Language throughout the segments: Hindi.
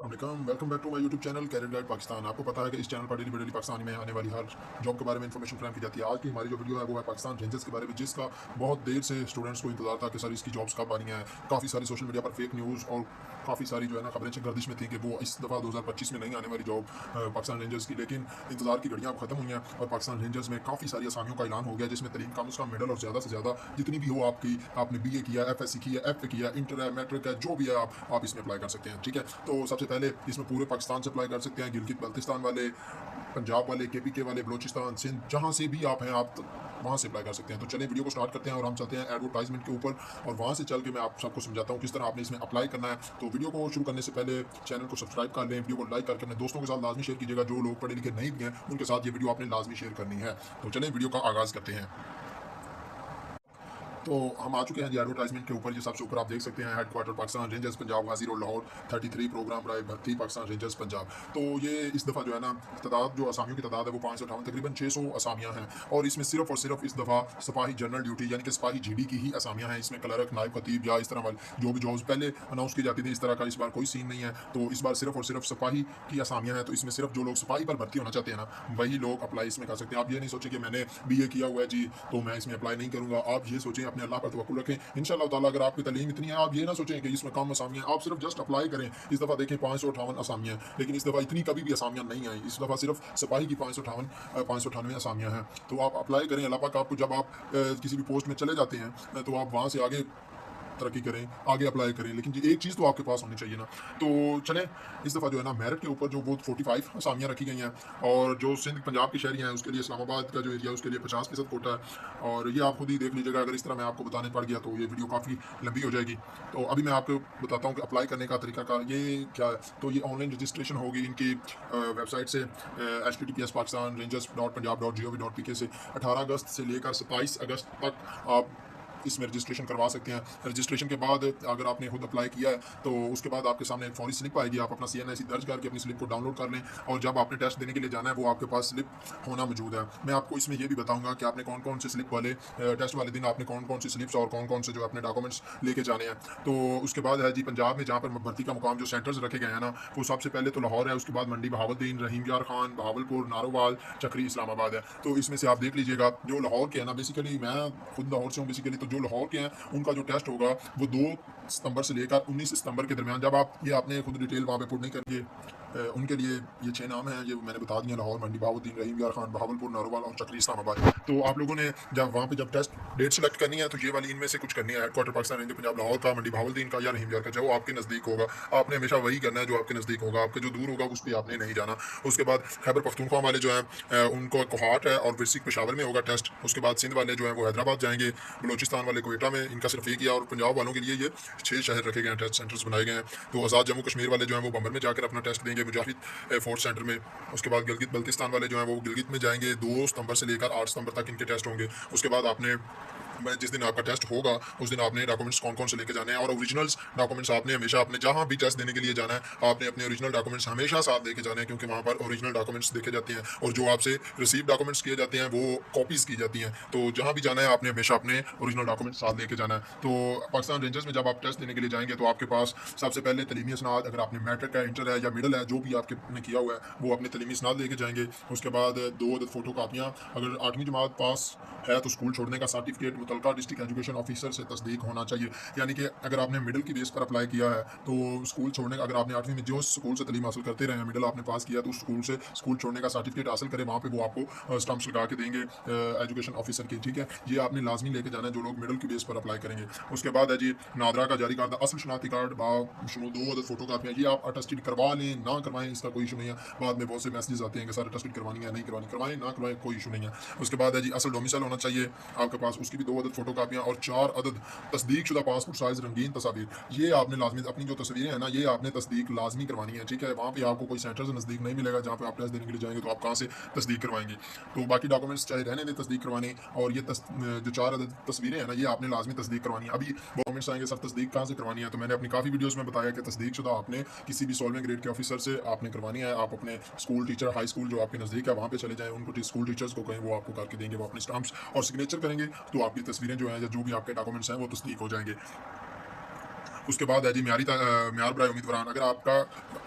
Welcome back to my YouTube channel career guide Pakistan. आपको पता है कि इस चैनल पर डेली पाकिस्तान में आने वाली हर जॉब के बारे में इंफॉर्मेशन फ्राहम की जाती है। आज की हमारी जो वीडियो है वो है पाकिस्तान रेंजर्स के बारे में, जिसका बहुत देर से स्टूडेंट्स को इंतजार था कि सर इसकी जॉब्स कब आनी है। काफ़ी सारी सोशल मीडिया पर फेक न्यूज़ और काफ़ी सारी जो है ना खबरें गर्दिश में थी कि वो इस दफ़ा 2025 में नहीं आने वाली जॉब पाकिस्तान रेंजर्स की, लेकिन इंतजार की घड़ियाँ खत्म हुई हैं और पाकिस्तान रेंजर्स में काफ़ी सारी असामियों का ऐलान हो गया, जिसमें तरीन कम उसका मेडल और ज़्यादा से ज़्यादा जितनी भी हो आपकी, आपने BA किया, FSC किया, FA किया, इंटर है, मैट्रिक है, जो भी है आप इसमें अप्लाई कर सकते हैं। ठीक है, तो सबसे पहले इसमें पूरे पाकिस्तान से अप्लाई कर सकते हैं, गिलगित बल्तिस्तान वाले, पंजाब वाले, KPK वाले, बलोचिस्तान, सिंध, जहाँ से भी आप हैं आप वहाँ से अप्लाई कर सकते हैं। तो चलिए वीडियो को स्टार्ट करते हैं और हम चलते हैं एडवर्टाइजमेंट के ऊपर और वहाँ से चल के मैं आप सबको समझाता हूँ किस तरह आपने इसमें अप्लाई करना है। तो वीडियो को शुरू करने से पहले चैनल को सब्सक्राइब कर लें, वीडियो को लाइक करके अपने दोस्तों के साथ लाजमी शेयर कीजिएगा। जो लोग पढ़े लिखे नहीं भी हैं उनके साथ ये वीडियो आपने लाजमी शेयर करनी है। तो चलिए वीडियो का आगाज़ करते हैं। तो हम आ चुके हैं जी एडवर्टाइजमेंट के ऊपर। ये सबसे ऊपर आप देख सकते हैं हेडक्वार्टर पाकिस्तान रेंजर्स पंजाब, गाजी रोड, लाहौर, 33 प्रोग्राम राय भर्ती पाकिस्तान रेंजर्स पंजाब। तो ये इस दफ़ा जो है ना तादाद, जो असामियों की तादाद है वो 558, तकरीबन 600 असामियाँ हैं। और इसमें सिर्फ और सिर्फ इस दफ़ा सिपाही जनरल ड्यूटी यानी कि सिपाही GD की ही असामियाँ हैं। इसमें क्लर्क, नायब खतीब या इस तरह वाली जो भी जॉब्स पहले अनाउंस की जाती थी, इस तरह का इस बार कोई सीन नहीं है। तो इस बार सिर्फ और सिर्फ सिपाही की असामियाँ हैं। तो इसमें सिर्फ जो लोग सिपाही पर भर्ती होना चाहते हैं ना, वही लोग अप्लाई इसमें कर सकते हैं। आप ये नहीं सोचें कि मैंने BA किया हुआ है जी तो मैं इसमें अप्लाई नहीं करूँगा। आप ये सोचें, अपने अल्लाह पर तवक्कुल रखें, इंशाअल्लाह ताला अगर आपकी तालीम इतनी है, आप ये ना सोचें कि इसमें कम असामियाँ, आप सिर्फ जस्ट अप्लाई करें। इस दफ़ा देखें 558 असामियाँ हैं, लेकिन इस दफ़ा इतनी कभी भी असामियाँ नहीं आई। इस दफ़ा सिर्फ सिपाही की 598 असामियाँ हैं। तो आप अप्लाई करें। अल्लाह पाक आपको जब आप किसी भी पोस्ट में चले जाते हैं तो आप वहाँ से आगे तरक्की करें, आगे अप्लाई करें, लेकिन जी एक चीज़ तो आपके पास होनी चाहिए ना। तो चलें, इस दफ़ा जो है ना मेरिट के ऊपर जो वो 45 असामियाँ रखी गई हैं और जो सिंध पंजाब के शहरी हैं उसके लिए इस्लामाबाद का जो एरिया है उसके लिए 50% कोटा है। और ये आप खुद ही देख लीजिएगा। अगर इस तरह मैं आपको बताने पड़ गया तो ये वीडियो काफ़ी लंबी हो जाएगी। तो अभी मैं आपको बताता हूँ कि अप्लाई करने का तरीका का ये क्या है। तो ये ऑनलाइन रजिस्ट्रेशन होगी इनकी वेबसाइट से, https Pakistan rangers dot Punjab dot gov.pk से 18 अगस्त से लेकर 27 अगस्त तक आप इसमें रजिस्ट्रेशन करवा सकते हैं। रजिस्ट्रेशन के बाद अगर आपने खुद अप्लाई किया है तो उसके बाद आपके सामने एक फौरी स्लिप आएगी। आप अपना CNIC दर्ज करके अपनी स्लिप को डाउनलोड कर लें और जब आपने टेस्ट देने के लिए जाना है वो आपके पास स्लिप होना मौजूद है। मैं आपको इसमें ये भी बताऊंगा कि आपने कौन कौन से स्लिप वाले टेस्ट वाले दिन आपने कौन कौन सी स्लिप्स और कौन कौन से जो अपने डॉक्यूमेंट्स लेके जाने हैं। तो उसके बाद है जी पंजाब में जहाँ पर भर्ती का मुकाम जो सेंटर्स रखे गए हैं ना, वो सबसे पहले तो लाहौर है, उसके बाद मंडी बहावुद्दीन, रहीम यार खान, बहावलपुर, नारोवाल, चक्री, इस्लामाबाद है। तो इसमें से आप देख लीजिएगा जो लाहौर के हैं ना, बेसिकली मैं खुद लाहौर से हूँ बेसिकली, तो जो लाहौर के हैं उनका जो टेस्ट होगा वो 2 सितंबर से लेकर 19 सितंबर के दरमियान, जब आप ये आपने खुद डिटेल वहाँ पे पुट नहीं करेंगे। उनके लिए ये 6 नाम हैं, ये मैंने बता दिया, लाहौर, मंडी बहाउद्दीन, रहीम यार खान, बहावलपुर, नारोवाल और चक्री, इस्लामाबाद। तो आप लोगों ने जब वहाँ पे जब टेस्ट डेट सेलेक्ट करनी है तो ये वाली इनमें से कुछ करनी है। हेडक्वार्टर पाकिस्तान रेंजर पंजाब लाहौर का, मंडी बहाउद्दीन का या रहीम यार का, जो आपके नज़दीक होगा आपने हमेशा वही करना है जो आपके नज़दीक होगा। आपके जो दूर होगा उस पर आपने नहीं जाना। उसके बाद खैबर पख्तूनख्वा वाले जो हैं उनको कोहाट है और विरसिक पेशावर में होगा टेस्ट। उसके बाद सिंध वाले जो हैं वो हैदराबाद जाएंगे, बलोचिस्तान वाले कोयटा में, इनका सिर्फ एक ही है। और पंजाब वालों के लिए ये 6 शहर रखे गए हैं, टेस्ट सेंटर्स बनाए गए हैं। तो आज़ाद जम्मू कश्मीर वाले जो हैं वो बम्बर में जाकर अपना टेस्ट देंगे, मुजाहिद फोर्थ सेंटर में। उसके बाद गिलगित बल्तिस्तान वाले जो हैं वो गिलगित में जाएंगे, 2 सितंबर से लेकर 8 सितंबर तक इनके टेस्ट होंगे। उसके बाद आपने जिस दिन आपका टेस्ट होगा उस दिन आपने डॉक्यूमेंट्स कौन कौन से लेके जाने हैं और ओरिजिनल्स डॉक्यूमेंट्स आपने हमेशा अपने जहाँ भी टेस्ट देने के लिए जाना है आपने अपने ओरिजिनल डॉक्यूमेंट्स हमेशा साथ लेके जाने हैं, क्योंकि वहाँ पर ओरिजिनल डॉक्यूमेंट्स देखे जाते हैं और जो आपसे रिसीव डॉक्यूमेंट्स किए जाते हैं वो कॉपीज़ की जाती हैं। तो जहाँ भी जाना है आपने हमेशा अपने ओरिजिनल डॉक्यूमेंट्स साथ लेके जाना है। तो पाकिस्तान रेंजर्स में जब आप टेस्ट देने के लिए जाएंगे तो आपके पास सबसे पहले तलीमी इसनाद, अगर आपने मैट्रिक है, इंटर है या मिडल है, जो भी आपने किया हुआ है वो अपने तलीमी इसनाद लेके जाएंगे। उसके बाद 2 अदद फ़ोटो कापियाँ, अगर 8वीं जमात पास है तो स्कूल छोड़ने का सर्टिफिकेट मुतलका डिस्ट्रिक्ट एजुकेशन ऑफिसर से तस्दीक होना चाहिए। यानी कि अगर आपने मिडिल की बेस पर अप्लाई किया है तो स्कूल छोड़ने का, अगर आपने 8वीं में जो स्कूल से तलीम हासिल करते रहे हैं, मिडिल आपने पास किया तो उस स्कूल से स्कूल छोड़ने का सर्टिफिकेट हासिल करें, वहाँ पे वो आपको स्टम्प्स लगा के देंगे एजुकेशन ऑफिसर की। ठीक है, ये आपने लाजमी लेके जाना है जो लोग मिडिल की बेस पर अप्लाई करेंगे। उसके बाद है जी नादरा का जारी करदा असल शनाख्ती कार्ड शुरू 2 अदद फोटो कापियाँ, ये आप अटेस्टेड करवा लें ना करवाएं, इसका कोई इशू नहीं है। बाद में बहुत से मैसेजेस आते हैं कि सर अटेस्टेड करवानी है, नहीं करवानी, करवाएं ना करवाएं, कोई इशू नहीं है। उसके बाद है जी असल डोमिसाइल होना चाहिए आपके पास, उसकी भी 2 अदद फोटो कापियाँ और 4 अदद तस्दीक शुदा पासपोर्ट साइज रंगीन तस्वीर। ये आपने लाजमी अपनी जो तस्वीरें हैं ना ये आपने तस्दीक लाजमी करवानी है। ठीक है, वहाँ पे आपको कोई सेंटर से नज़दीक नहीं मिलेगा जहाँ पे आप टेस्ट देने के लिए जाएंगे, तो आप कहाँ से तस्दीक करवाएंगे। तो बाकी डॉक्यूमेंट्स चाहे रहने दें तस्दीक करवाने, और ये जो 4 अदद तस्वीरें हैं ना ये आपने लाजमी तस्दीक करवानी है। अभी डॉक्यूमेंट्स आएंगे सर तस्दीक कहाँ से करवानी है, तो मैंने अपनी काफ़ी वीडियोज़ में बताया कि तस्दीक शुदा आपने किसी भी 16वें ग्रेड के ऑफिसर से आपने करवानी है। आप अपने स्कूल टीचर, हाई स्कूल जो आपके नज़दीक है वहाँ पे चले जाएँ, उनको स्कूल टीचर्स को कहें वो आपको करके देंगे, वो अपने स्टाम्प्स और सिग्नेचर करेंगे तो आपकी तस्वीरें जो हैं या जो भी आपके डॉक्यूमेंट्स हैं वो तस्दीक हो जाएंगे। उसके बाद है जी म्यार बराए उम्मीदवारान, अगर आपका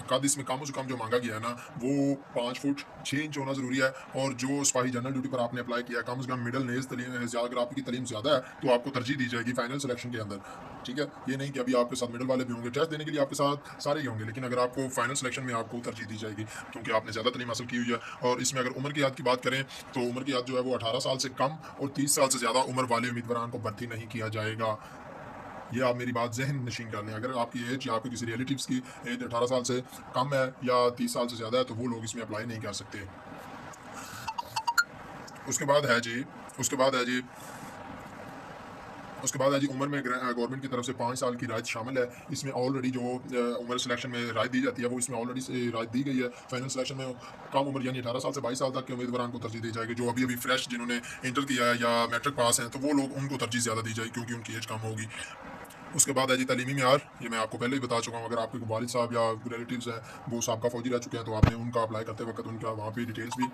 कद इसमें कम से कम जो मांगा गया है ना वो 5 फुट 6 इंच होना ज़रूरी है, और जो सिपाही जनरल ड्यूटी पर आपने अप्लाई किया है कम से कम मिडल नेज तलीम, अगर आपकी तलीम ज़्यादा है तो आपको तरजीह दी जाएगी फाइनल सिलेक्शन के अंदर। ठीक है, ये नहीं कि अभी आपके साथ मिडल वाले भी होंगे, टेस्ट देने के लिए आपके साथ सारे ही होंगे, लेकिन अगर आपको फाइनल सिलेक्शन में आपको तरजीह दी जाएगी क्योंकि आपने ज़्यादा तलीम हासिल की हुई है। और इसमें अगर उम्र की याद की बात करें तो उम्र की याद जो है वो 18 साल से कम और 30 साल से ज़्यादा उम्र वाले उम्मीदवारान को भर्ती नहीं किया जाएगा। ये आप मेरी बात ज़हन नशीन कर लें। अगर आपकी एज या आपके किसी रिलेटिव्स की एज 18 साल से कम है या 30 साल से ज़्यादा है तो वो लोग इसमें अप्लाई नहीं कर सकते। उसके बाद है जी उसके बाद है जी उसके बाद है जी उम्र में गवर्नमेंट की तरफ से 5 साल की रायत शामिल है। इसमें ऑलरेडी जो उम्र सिलेक्शन में रायत दी जाती है वो इसमें ऑलरेडी से रायत दी गई है। फाइनल सिलेक्शन में कम उम्र यानी 18 साल से 22 साल तक के उम्मीदवारों को तरजीह दी जाएगी। जो अभी अभी फ्रेश जिन्होंने इंटर किया है या मैट्रिक पास हैं तो वो लोग उनको तरजीह ज़्यादा दी जाएगी क्योंकि उनकी एज कम होगी। उसके बाद है जी तालीमी म्यार, ये मैं आपको पहले ही बता चुका हूँ। अगर आपके वालिद साहब या रिलेटिव्स हैं वो साबका फौजी रह चुके हैं तो आपने उनका अप्लाई करते वक्त उनका वहाँ पे डिटेल्स भी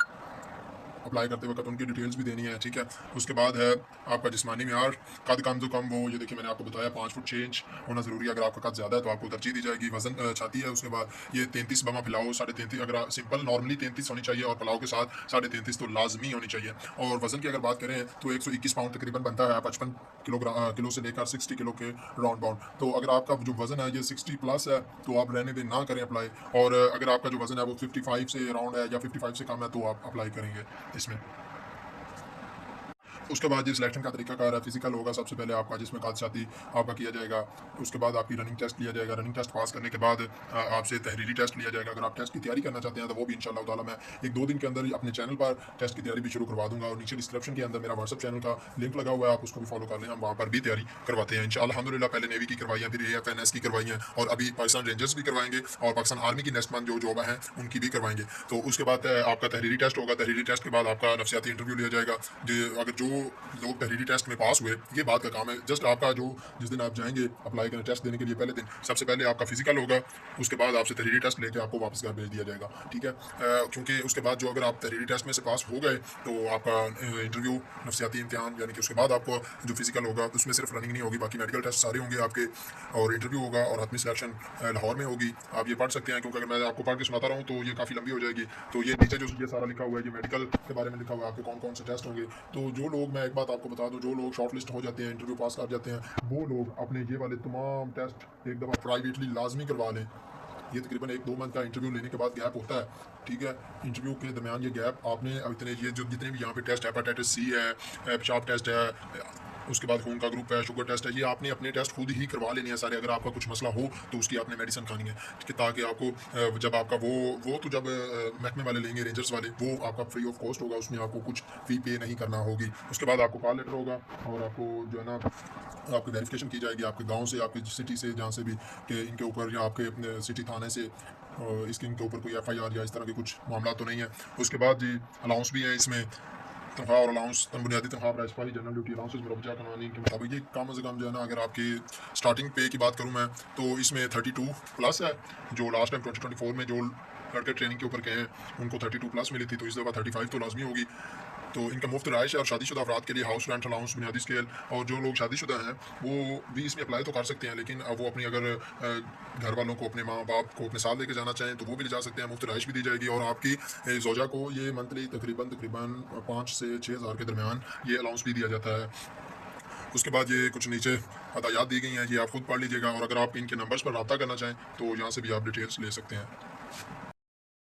अप्लाई करते वक्त उनकी डिटेल्स भी देनी है। ठीक है, उसके बाद है आपका जिस्मानी म्यार, कद कम से कम वो ये देखिए मैंने आपको बताया 5 फुट 6 इंच होना ज़रूरी है। अगर आपका कद ज़्यादा है तो आपको तरजीह दी जाएगी। वजन छाती है, उसके बाद ये 33 बमा फैलाओ 33.5, अगर सिंपल नॉर्मली 33 होनी चाहिए और फैलाओ के साथ 33.5 तो लाजमी होनी चाहिए। और वजन की अगर बात करें तो 121 पाउंड तकरीबन बनता है, 55 किलो से लेकर 60 किलो के राउंड बाउंड। तो अगर आपका जो वजन है ये 60 प्लस है तो आप रहने दें, ना करें अप्लाई। और अगर आपका जो वजन है वो 55 से अराउंड है या 55 से कम है तो आप अप्लाई करेंगे इसमें। उसके बाद जो सिलेक्शन का तरीका कार है, फिजिकल होगा सबसे पहले आपका, जिसमें कादशाती आपका किया जाएगा। उसके बाद आपकी रनिंग टेस्ट लिया जाएगा। रनिंग टेस्ट पास करने के बाद आपसे तहरीरी टेस्ट लिया जाएगा। अगर आप टेस्ट की तैयारी करना चाहते हैं तो वो भी इंशाल्लाह ताला मैं 1-2 दिन के अंदर ही अपने चैनल पर टेस्ट की तैयारी भी शुरू करवा दूंगा। और नीचे डिस्क्रिप्शन के अंदर मेरा व्हाट्सअप चैनल का लिंक लगा हुआ है, आप उसको भी फॉलो कर लें। हम वहाँ पर भी तैयारी करवाते हैं इंशाल्लाह। अल्हम्दुलिल्लाह पहले नेवी की करवाई है, फिर AFNS की करवाई है और अभी पाकिस्तान रेंजर्स भी करवाएंगे और पाकिस्तान आर्मी की नेक्स्ट मंथ जो जॉब है उनकी भी करवाएंगे। तो उसके बाद आपका तहरीरी टेस्ट होगा। तहरीरी टेस्ट के बाद आपका नफ्सियाती इंटरव्यू लिया जाएगा। अगर जो लोग तहरीरी टेस्ट में पास हुए, ये बात का काम है। जस्ट आपका जो जिस दिन आप जाएंगे अप्लाई करने टेस्ट देने के लिए पहले दिन सबसे पहले आपका फिजिकल होगा, उसके बाद आपसे तहरीरी टेस्ट लेके आपको वापस घर भेज दिया जाएगा। ठीक है, क्योंकि उसके बाद जो अगर आप तहरीरी टेस्ट में से पास हो गए तो आपका इंटरव्यू नफ्सियाती इम्तिहान यानी कि उसके बाद आपको जो फिजिकल होगा उसमें सिर्फ रनिंग नहीं होगी, बाकी मेडिकल टेस्ट सारे होंगे आपके और इंटरव्यू होगा और हतमी सिलेक्शन लाहौर में होगी। आप ये पढ़ सकते हैं क्योंकि अगर मैं आपको पढ़ के सुनाता रहूँ तो ये काफ़ी लंबी हो जाएगी। तो ये नीचे जो ये सारा लिखा हुआ है, ये मेडिकल के बारे में लिखा हुआ है, आपके कौन कौन से टेस्ट होंगे। तो जो लोग, मैं एक बात आपको बता दूं, जो लोग शॉर्ट लिस्ट हो जाते हैं, इंटरव्यू पास कर जाते हैं, वो लोग अपने ये वाले तमाम टेस्ट एक दफ़ा प्राइवेटली लाजमी करवा लें। ये तकरीबन 1-2 मंथ का इंटरव्यू लेने के बाद गैप होता है। ठीक है, इंटरव्यू के दरमियान ये गैप आपने अब इतने ये जो जितने भी यहाँ पे टेस्ट, हेपेटाइटिस C है, पेशाब टेस्ट है, उसके बाद खून का ग्रुप है, शुगर टेस्ट है, ये आपने अपने टेस्ट खुद ही करवा लेने हैं सारे। अगर आपका कुछ मसला हो तो उसकी आपने मेडिसिन खानी है कि ताकि आपको जब आपका वो तो जब महकमे वाले लेंगे, रेंजर्स वाले, वो आपका फ्री ऑफ कॉस्ट होगा, उसमें आपको कुछ फ़ी पे नहीं करना होगी। उसके बाद आपको कॉल लेटर होगा और आपको जो है ना आपकी वेरिफिकेशन की जाएगी आपके गांव से, आपकी सिटी से, जहाँ से भी कि इनके ऊपर या आपके सिटी थाने से इसके इनके ऊपर कोई FIR या इस तरह के कुछ मामला तो नहीं है। उसके बाद जी अलाउंस भी है इसमें, तनख्वाह और अलाउंस, बुनियादी तनख्वाह प्राइस सिपाही जनरल ड्यूटी अलाउंसेज मुरवजा कानूनी के मुताबिक ये कम से कम जो है ना, अगर आपकी स्टार्टिंग पे की बात करूँ मैं तो इसमें 32 प्लस है। जो लास्ट टाइम 2024 में जो लड़के ट्रेनिंग के ऊपर गए हैं उनको 32 प्लस मिली थी, तो इस दफ़ा 35 तो लाजमी होगी। तो इनका मुफ्त रहाइश है और शादीशुदा अफराद के लिए हाउस रेंट अलाउंस बुनियादी स्केल, और जो लोग शादीशुदा हैं वो भी इसमें अप्लाई तो कर सकते हैं, लेकिन अब वो अपनी अगर घर वालों को, अपने माँ बाप को अपने साथ लेके जाना चाहें तो वो भी ले जा सकते हैं। मुफ्त रहाइश भी दी जाएगी और आपकी जोजा को ये मंथली तकरीबन 5 से 6 हज़ार के दरमियान ये अलाउंस भी दिया जाता है। उसके बाद ये कुछ नीचे हदायत दी गई हैं, ये आप खुद पढ़ लीजिएगा और अगर आप इनके नंबर्स पर रब्ता करना चाहें तो यहाँ से भी आप डिटेल्स ले सकते हैं।